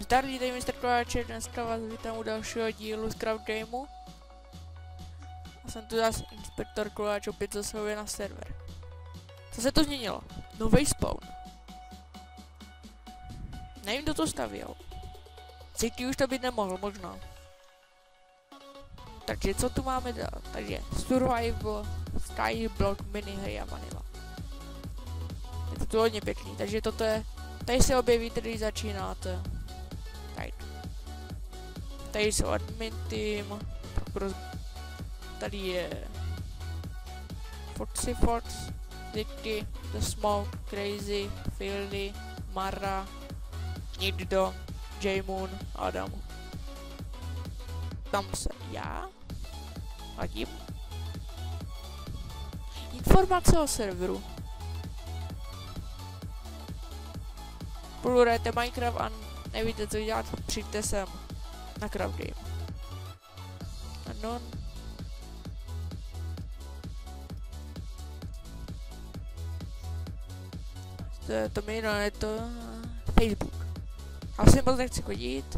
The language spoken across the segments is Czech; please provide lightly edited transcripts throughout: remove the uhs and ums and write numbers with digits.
Zdar, vítej mistr Kováček, dneska vás vítám u dalšího dílu z Craft Gameu. A jsem tu zase inspektor Kováč, opět zasahuje na server. Co se to změnilo? Nový spawn. Nevím, kdo to stavěl. City už to být nemohl, možná. Takže co tu máme dál? Takže Survival, Skyblock, minihry a vanilla. Je to tu hodně pěkný, takže toto je... Tady se objevíte, když začínáte. Tady jsou admin team, tady je Foxy Fox, Dicky, The Smoke, Crazy, Fieldy, Mara, Nikdo, J-Moon, Adam. Tam jsem já, Vadim. Informace o serveru. Pokud hrajete Minecraft a nevíte, co dělat, přijďte sem na Craft Game. Ano. To mi je to Facebook. Asi moc nechci chodit.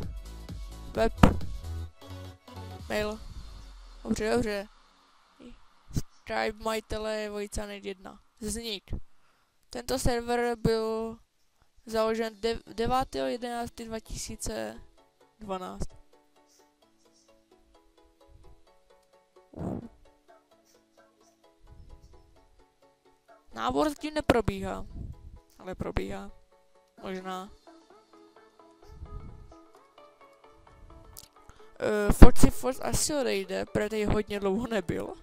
Web. Mail. Dobře, dobře. Tribe majitele Vojcanet 1. Vznik. Tento server byl založen 9.11.2012. Nábor zatím neprobíhá, ale probíhá. Možná. Foxy Fox asi odejde, protože hodně dlouho nebyl.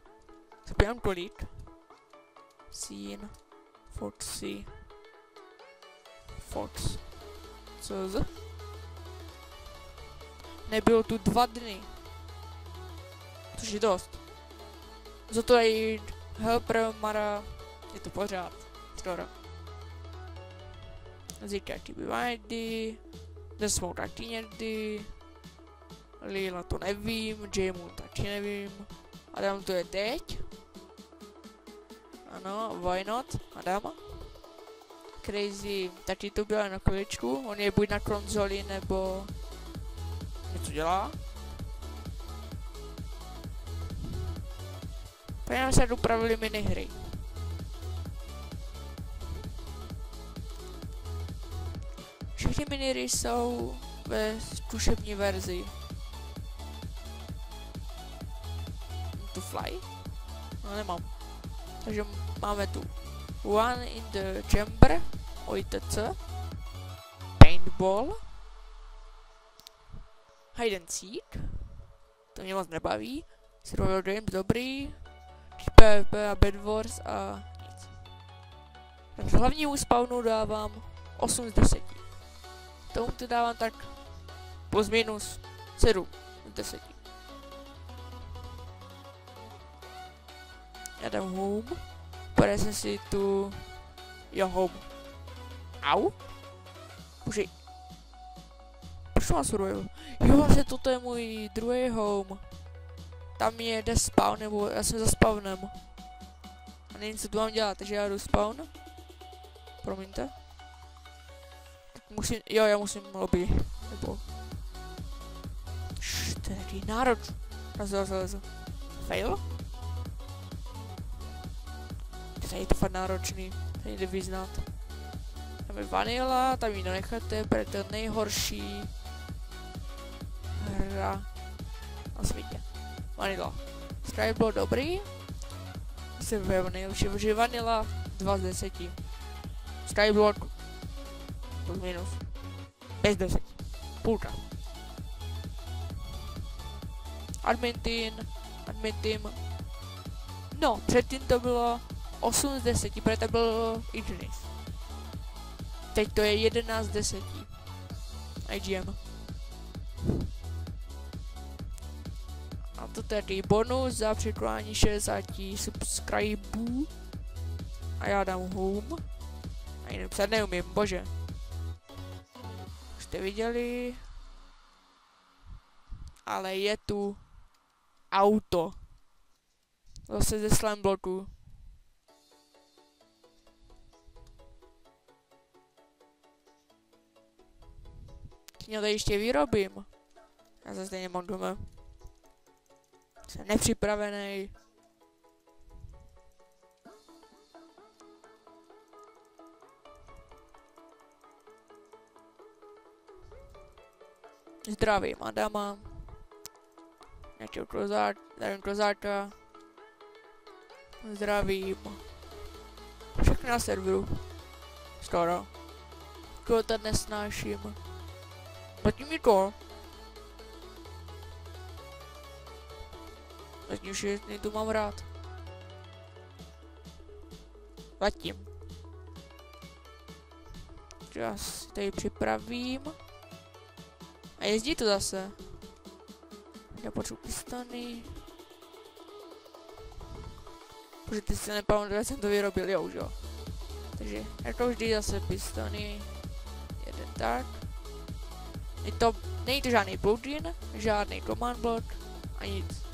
Zpívám kolik. Scene. Foxy Fox. Co z? Nebylo tu 2 dny. Což je dost. Za to i helper Mara je to pořád. Skoro. Zítra ti bývajdy. The Smoke taky někdy. Lila to nevím. J-Moon taky nevím. Adam to je teď. Ano, why not? Adam. Crazy taky to byla na chviličku. On je buď na konzoli nebo něco dělá. Pojďme se upravili minihry. Všechny minihry jsou ve zkušební verzi. To fly? No nemám. Takže máme tu One in the Chamber, OITC, Paintball, Hide and Seek, to mě moc nebaví, Survival Games dobrý, PvP a Bed Wars a nic. Takže hlavnímu spawnu dávám 8 z 10. Tomu to dávám tak plus minus 7 z 10. Já dám home. Pojďme jsem si tu... Jo, home. Au? Bože. Proč mám survival? Jo, vlastně toto je můj druhý home. Tam je jde spawn, nebo já jsem za spawnem. A nevím, co tu mám dělat, takže já jdu spawn. Promiňte. Tak musím, jo, já musím lobby. Nebo... To je taký nároč. Zalezu. Fail? Tady je to fakt náročný, tady jde vyznat. Tam je vanila, tam ji necháte, protože to je nejhorší hra na světě. Vanila. Sky bylo dobrý. Myslím, že je nejlepší, protože vanila 2 z 10. Skyblock plus minus 5 z 10. Půlka. Admin team. No, předtím to bylo 8 z 10, protože to byl Ignis. Teď to je 11 z 10. IGM. A to tady bonus za překonání 60 subscribů. A já dám home. A jinak psát neumím, bože. Už jste viděli. Ale je tu auto. Zase ze slime bloku. Všichni tady ještě vyrobím. Já se stejně mám doma. Jsem nepřipravený. Zdravím Adama. Nějakého klozáta. Zdravím. Všechny na serveru. Skoro. Koho tady nesnáším. Zatím mi to. Zatím všichni tu mám rád. Zatím. Já si tady připravím. A jezdí to zase. Já potřebuji pistony. Protože ty si nepamatuju, že jsem to vyrobil, jo už jo. Takže jako vždy zase pistony. Jeden tak. Není to žádný plugin, žádný command block a nic.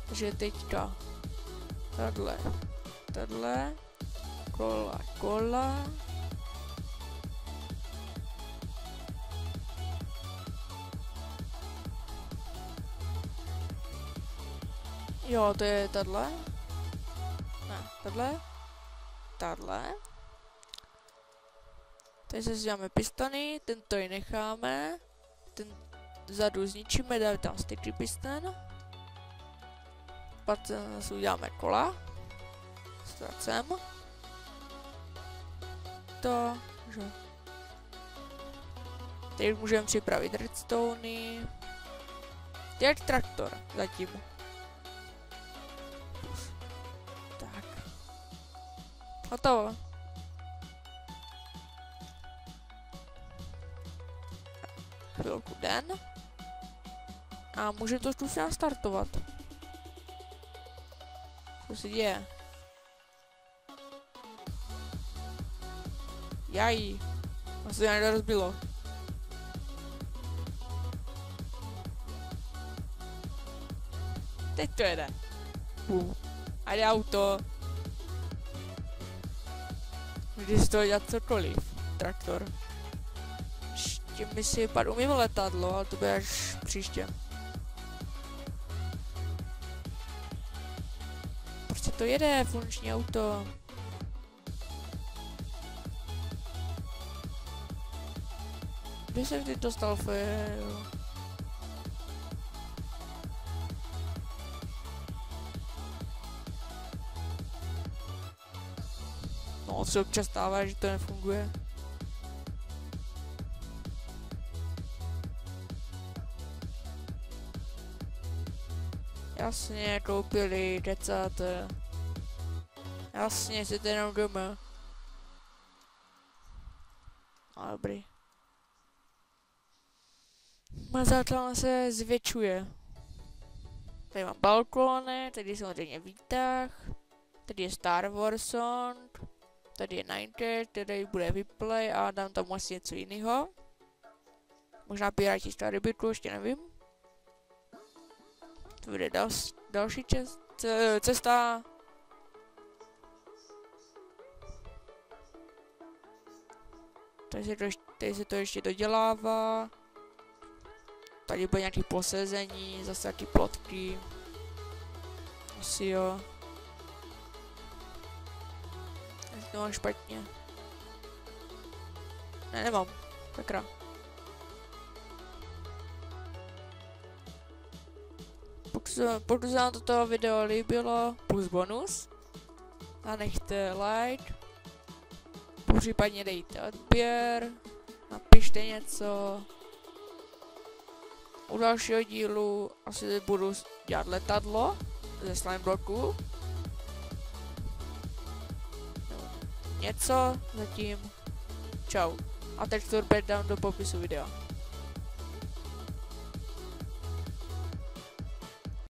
Takže teďka tohle, kola. Jo, to je tahle. Ne, tahle. Tady se dáme pistony, tento ji necháme. Ten vzadu zničíme, dáme tam styčí piston. Pak si uděláme kola. Ztracem. To, že... Teď můžeme připravit redstony. Jak traktor zatím. Tak. Hotovo. Chvilku den. A můžeme to zkusit nastartovat. Co se děje? Jaj. A se nějak rozbilo. Teď to jede. A jde auto. Můžeš z toho dělat cokoliv. Traktor. Ještě mi si pár umím letadlo, ale to bude až příště. Prostě to jede, funkční auto. Kde jsem teď dostal fail? No, se občas stává, že to nefunguje. Jasně, koupili, kecáte. Jasně, jste jenom doma. A dobrý. Má základ se zvětšuje. Tady mám balkóny, tady je samozřejmě výtah. Tady je Star Wars Sound. Tady je 90, tady bude replay a dám tam asi něco jiného. Možná pirátista rybiku, ještě nevím. To bude další cesta. Tady se to ještě dodělává. Tady bude nějaký posezení, zase nějaký plotky. Asi jo. To mám špatně. Ne, nemám. Sakra. Pokud se vám toto video líbilo, plus bonus. A nechte like. Případně dejte odběr. Napište něco. U dalšího dílu asi budu dělat letadlo ze slime bloku. Něco zatím. Čau. A textur dám do popisu videa.